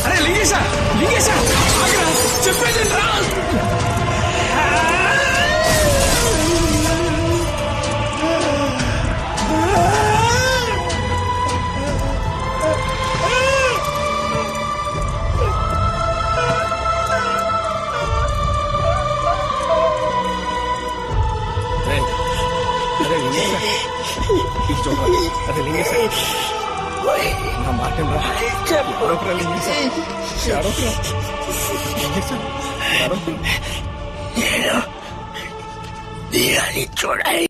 అరే లింగేశా లింగేశా చెప్పేది రా. అరే లింగేశా నా మాట చూడాలి.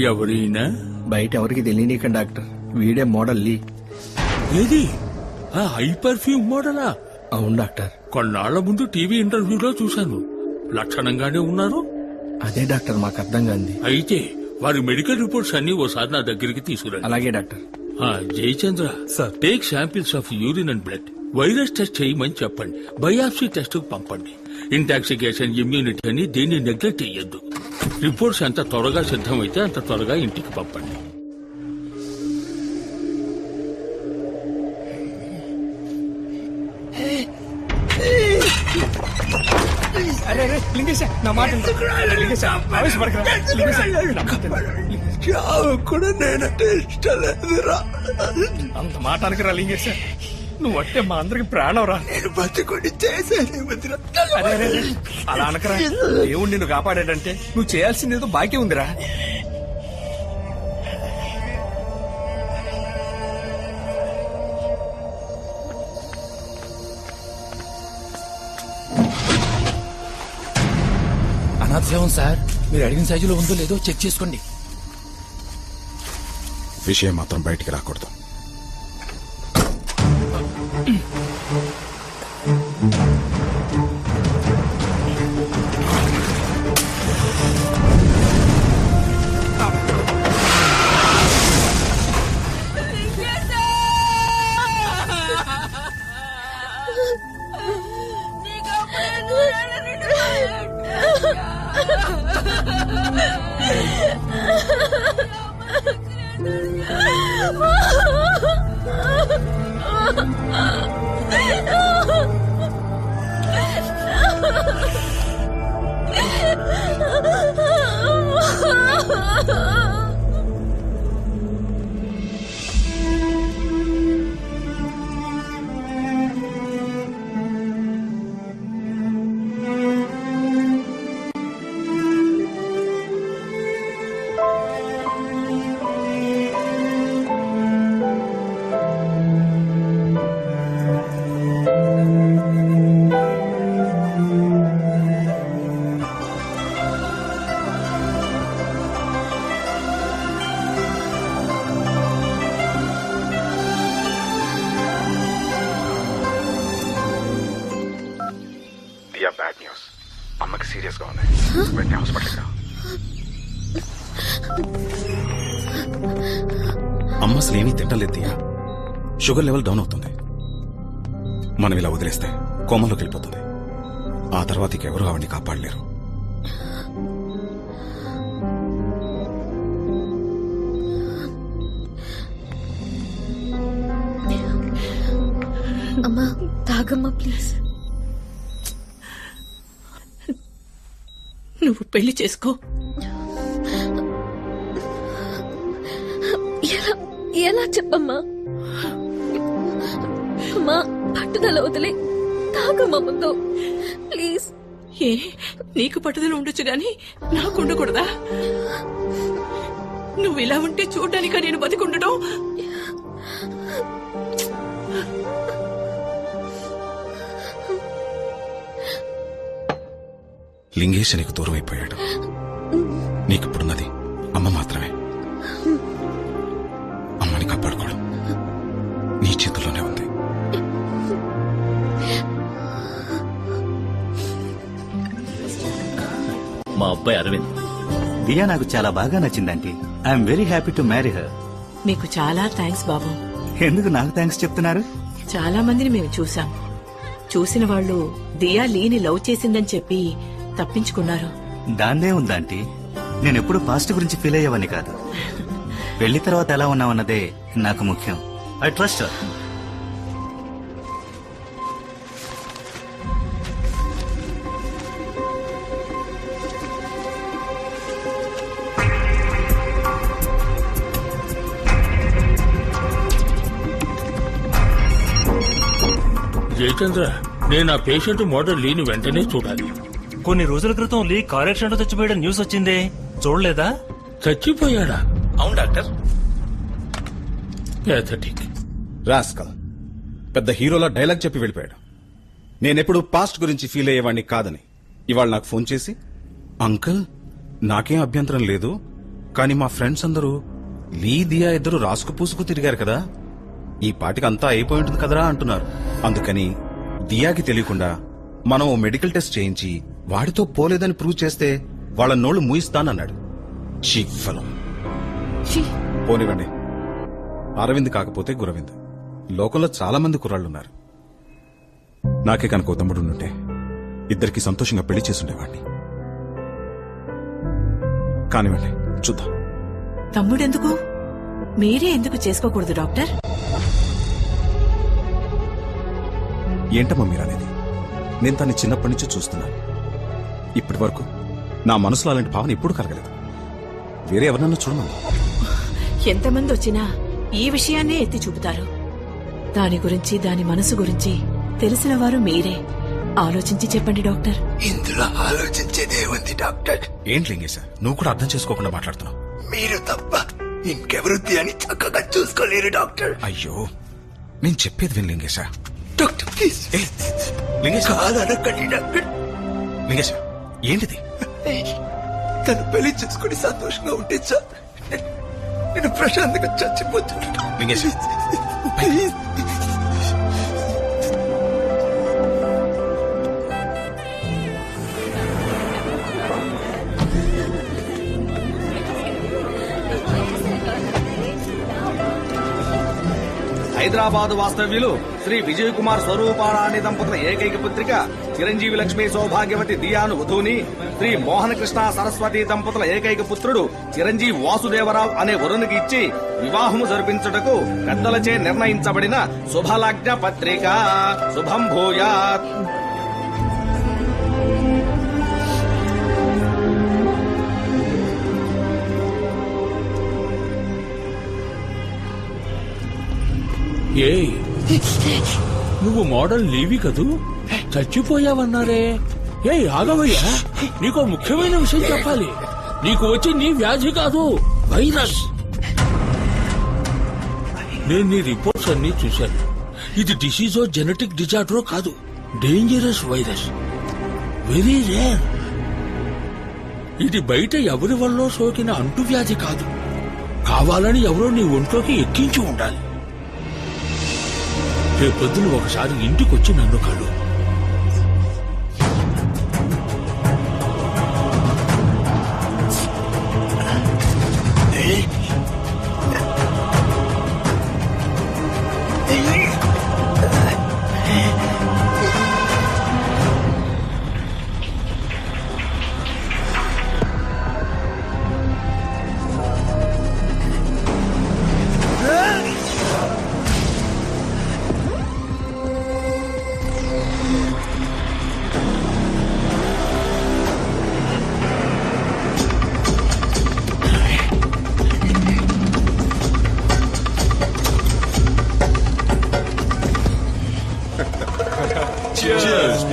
ఎవరైనా బయట ఎవరికి తెలియని డాక్టర్ వీడే మోడల్ లీ. ఏది హై పర్ఫ్యూమ్ మోడలా? అవును డాక్టర్. కొన్నాళ్ల ముందు టీవీ ఇంటర్వ్యూలో చూశాను. లక్షణంగానే ఉన్నారు. అదే డాక్టర్ మాకు అర్థం కాంది. అయితే వారి మెడికల్ రిపోర్ట్స్ అన్ని ఓసారి నా దగ్గరికి తీసుకురండి. అలాగే doctor. Jayachandra sir, take samples of urine and blood. Virus test చేయమని చెప్పండి. బయాప్సీ టెస్ట్ పంపండి. ఇంటాక్సికేషన్, ఇమ్యూనిటీ అని దేన్ని నెగ్లెక్ట్ చెయ్యొద్దు. రిపోర్ట్స్ ఎంత త్వరగా సిద్ధమైతే అంత త్వరగా ఇంటికి పంపండి. కూడా నేనంటే ఇష్టం లేదురా. అంత మాట అనకరా లింగేశ. నువ్వు అంటే మా అందరికి ప్రాణం రా. నేను బతికొని చేశాను. అలా అనకరా. దేవుడు నిన్ను కాపాడాడంటే నువ్వు చేయాల్సింది ఏదో బాకీ ఉందిరా. అనాథశవం సార్, మీరు అడిగిన సైజులో ఉందో లేదో చెక్ చేసుకోండి. విషయం మాత్రం బయటికి రాకూడదు. సీరియస్ గా ఉన్నాయి వెంటనే హాస్పిటల్కి రా. అమ్మ అసలు ఏమీ తింటలేదు దియా. షుగర్ లెవెల్ డౌన్ అవుతుంది. మనం ఇలా వదిలేస్తే కోమలోకి వెళ్ళిపోతుంది. ఆ తర్వాత ఇంకెవరు ఆవిడ్ని కాపాడలేరు. అమ్మా తాగమ్మా ప్లీజ్. నువ్వు పెళ్లి చేసుకో. ఎలా చెప్పమ్మా? అమ్మా పట్టుదల వదిలే తాగమ్మా ముందు ప్లీజ్. ఏ నీకు పట్టుదల ఉండొచ్చు గాని నాకు ఉండకూడదా? నువ్వు ఇలా ఉంటే చూడ్డానిక నేను బతికుండడం? లింగేశ్ నీకు దూరం అయిపోయాడు. నీకిప్పుడున్నది అమ్మ మాత్రమే. అమ్మని కాపాడుకోవడం నీ చేతుల్లోనే ఉంది. మా అబ్బాయి అరవింద్. దియా నాకు చాలా బాగా నచ్చిందంటీ. I'm very happy to marry her. మీకు చాలా థ్యాంక్స్ బాబు. ఎందుకు నాకు థ్యాంక్స్ చెప్తున్నారు? చాలా మందిని మేము చూసాం. చూసిన వాళ్ళు దియా లీని లవ్ చేసిందని చెప్పి తప్పించుకున్నారు. దాన్నే ఉందంటీ. నేనెప్పుడు పాస్ట్ గురించి ఫీల్ అయ్యేవని కాదు. పెళ్లి తర్వాత ఎలా ఉన్నావన్నదే నాకు ముఖ్యం. I trust her. జయచంద్ర, నేను ఆ పేషెంట్ మోడల్ లీని వెంటనే చూడాలి. కొన్ని రోజుల క్రితం లీ కార్ యాక్సిడెంట్ చచ్చిపోయాడు న్యూస్ వచ్చిందే, చూడలేదా? చచ్చిపోయాడా? అవును డాక్టర్. ప్యాథటిక్. రాస్కల్ పెద్ద హీరోలా డైలాగ్ చెప్పి వెళ్ళిపోయాడు. నేనెప్పుడు పాస్ట్ గురించి ఫీల్ అయ్యేవాడిని కాదని ఇవాళ నాకు ఫోన్ చేసి, అంకుల్ నాకేం అభ్యంతరం లేదు, కానీ మా ఫ్రెండ్స్ అందరూ లీ దియా ఇద్దరు రాసుకు పూసుకు తిరిగారు కదా, ఈ పాటికి అంతా అయిపోయి ఉంటుంది కదరా అంటున్నారు. అందుకని దియాకి తెలియకుండా మనం ఓ మెడికల్ టెస్ట్ చేయించి వాడితో పోలేదని ప్రూవ్ చేస్తే వాళ్ళ నోళ్లు మూయిస్తానన్నాడు. చీఫలం. పోనివ్వండి, అరవింద్ కాకపోతే గురవింద్. లోకంలో చాలా మంది కుర్రాళ్లున్నారు. నాకే కనుక ఓ తమ్ముడు ఉంటే ఇద్దరికి సంతోషంగా పెళ్లి చేసుండేవాడిని. కానివ్వండి, చూద్దాం. తమ్ముడెందుకు? మీరే ఎందుకు చేసుకోకూడదు డాక్టర్? ఏంటమ్మా మీరనేది? నేను తన్ని చిన్నప్పటి నుంచి చూస్తున్నాను. ఇప్పటి వరకు నా మనసులో అలాంటి భావన ఎప్పుడు కలగలేదు. వేరే ఎవరన్నా చూడమన్నా. ఎంతమంది వచ్చినా ఈ విషయాన్నే ఎత్తి చూపుతారు. దాని గురించి, దాని మనసు గురించి తెలిసిన వారు మీరే. ఆలోచించి చెప్పండి డాక్టర్. ఇందులో ఆలోచించేదే ఉంది డాక్టర్. ఏంటి లింగేశ, నువ్వు కూడా అర్థం చేసుకోకుండా మాట్లాడుతున్నావు. మీరు తప్ప ఇంకెవరు అని చక్కగా చూసుకోలేరు డాక్టర్. అయ్యో, నేను చెప్పేది విను లింగేశ. Doctor please. లింగేశ, కాదనకండి డాక్టర్. లింగేశ ఏంటిది? తను పెళ్లి చేసుకుని సంతోషంగా ఉంటే సార్ నేను ప్రశాంతంగా చచ్చిపోతున్నాను. లింగేశ ప్లీజ్. హైదరాబాద్ వాస్తవ్యులు శ్రీ విజయ్ కుమార్ స్వరూపారాణి దంపతుల ఏకైక పుత్రిక చిరంజీవి లక్ష్మి సౌభాగ్యవతి దియాను వధూని, శ్రీ మోహన కృష్ణ సరస్వతి దంపతుల ఏకైక పుత్రుడు చిరంజీవి వాసుదేవరావు అనే వరునికి ఇచ్చి వివాహము జరిపించుటకు పెద్దలచే నిర్ణయించబడిన శుభలగ్న పత్రిక. శుభం భూయాత్. ఏయ్, నువ్వు మోడల్ లీవి కదూ? చచ్చిపోయావన్నారే. ఏయ్ ఆగవయ్యా, నీకో ముఖ్యమైన విషయం చెప్పాలి. నీకు వచ్చి నీ వ్యాధి కాదు, వైరస్. నేను నీ రిపోర్ట్స్ అన్ని చూశాను. ఇది డిసీజో జెనెటిక్ డిజార్డరో కాదు, డేంజరస్ వైరస్, వెరీ రేర్. ఇది బయట ఎవరి వల్ల సోకిన అంటువ్యాధి కాదు. కావాలని ఎవరో నీ ఒంట్లోకి ఎక్కించి ఉండాలి. రేపొద్దున ఒకసారి ఇంటికొచ్చి నన్ను కలు.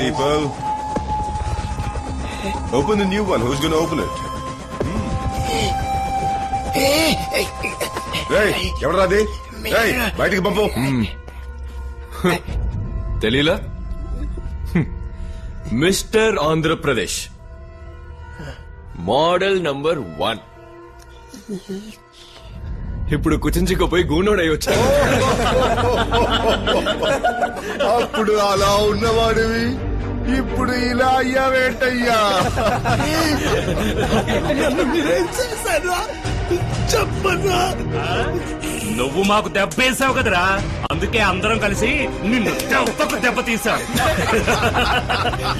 people. Open the new one. Who's gonna open it? Hey, ఎవడరా అది? Hey, బయటికి పంపు. తెలీలా మిస్టర్ ఆంధ్రప్రదేశ్ మోడల్ నంబర్ 1 ఇప్పుడు కుచించుకుపోయి గూనోడై వచ్చా. అప్పుడు అలా ఉన్నవాడివి ఇప్పుడు ఇలా అయ్యావేంటయ్యా? చెప్పరా? నువ్వు మాకు దెబ్బేసావు కదరా, అందుకే అందరం కలిసి నిన్ను దెబ్బకు దెబ్బ తీసాం.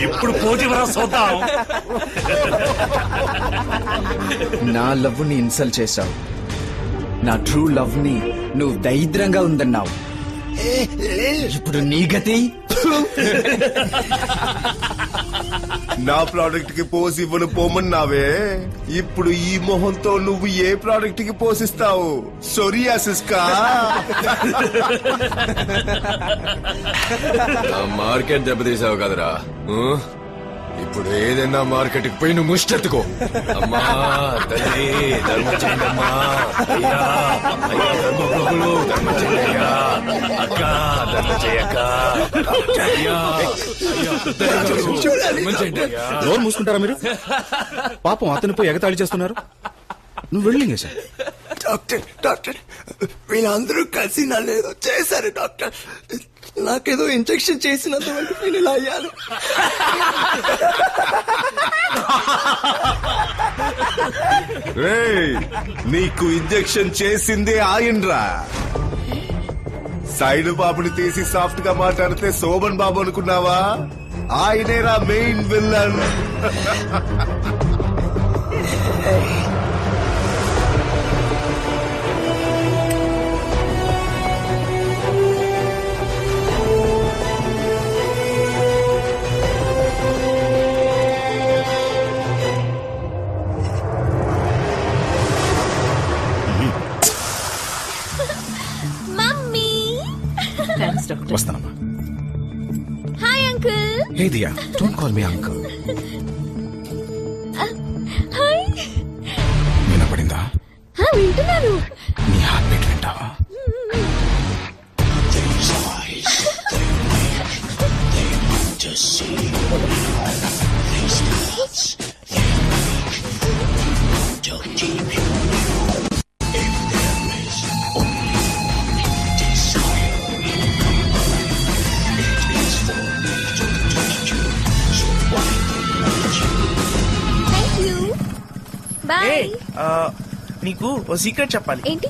ఇప్పుడు పోటీవరా చూద్దాం. నా లవ్ ని ఇన్సల్ట్ చేశావు, నా ట్రూ లవ్ ని నువ్వు దరిద్రంగా ఉందన్నావు. ఇప్పుడు నీ గతి. నా ప్రోడక్ట్ కి పోసి ఇవ్వను పోమన్నావే, ఇప్పుడు ఈ మొహంతో నువ్వు ఏ ప్రోడక్ట్ కి పోసిస్తావు? సోరియాసిస్ కా? మార్కెట్ దెబ్బతీసావు కదరా, ఇప్పుడు ఏదైనా మార్కెట్ కి పోయి నువ్వు ముష్టెత్తుకో. అమ్మా తల్లి ధర్మం చేయండి అమ్మా, అయ్యా అయ్యా ధర్మప్రభులు ధర్మం చేయండి అయ్యా, అక్క ధర్మం చేయక్క, అయ్యా అయ్యా ధర్మం చేయండి అయ్యా. నోరు మూసుకుంటారా మీరు? పాపం అతను పోయి ఎగతాళి చేస్తున్నారు. నువ్వు వెళ్ళింగే సార్. డాక్టర్ డాక్టర్ వీళ్ళందరూ కలిసి నన్ను ఏదో చేశారు డాక్టర్. నాకేదో ఇంజెక్షన్ చేసినంత వరకు నేను ఇలా అయ్యాను. రేయ్, నీకు ఇంజెక్షన్ చేసిందే ఆయన్రా. సైడ్ బాబుని తీసి సాఫ్ట్ గా మాట్లాడితే శోభన్ బాబు అనుకున్నావా? ఆయనేరా main villain. Mummy. Thanks doctor. వస్తానమ్మా. Hi uncle. Hey Diya, don't call me uncle. Hi. వినపడిందా? వింటున్నాను. నీ హార్ట్ బీట్ వింటావా? Thank you. బాయ్. నీకు ఓ సీక్రెట్ చెప్పాలి. ఏంటి?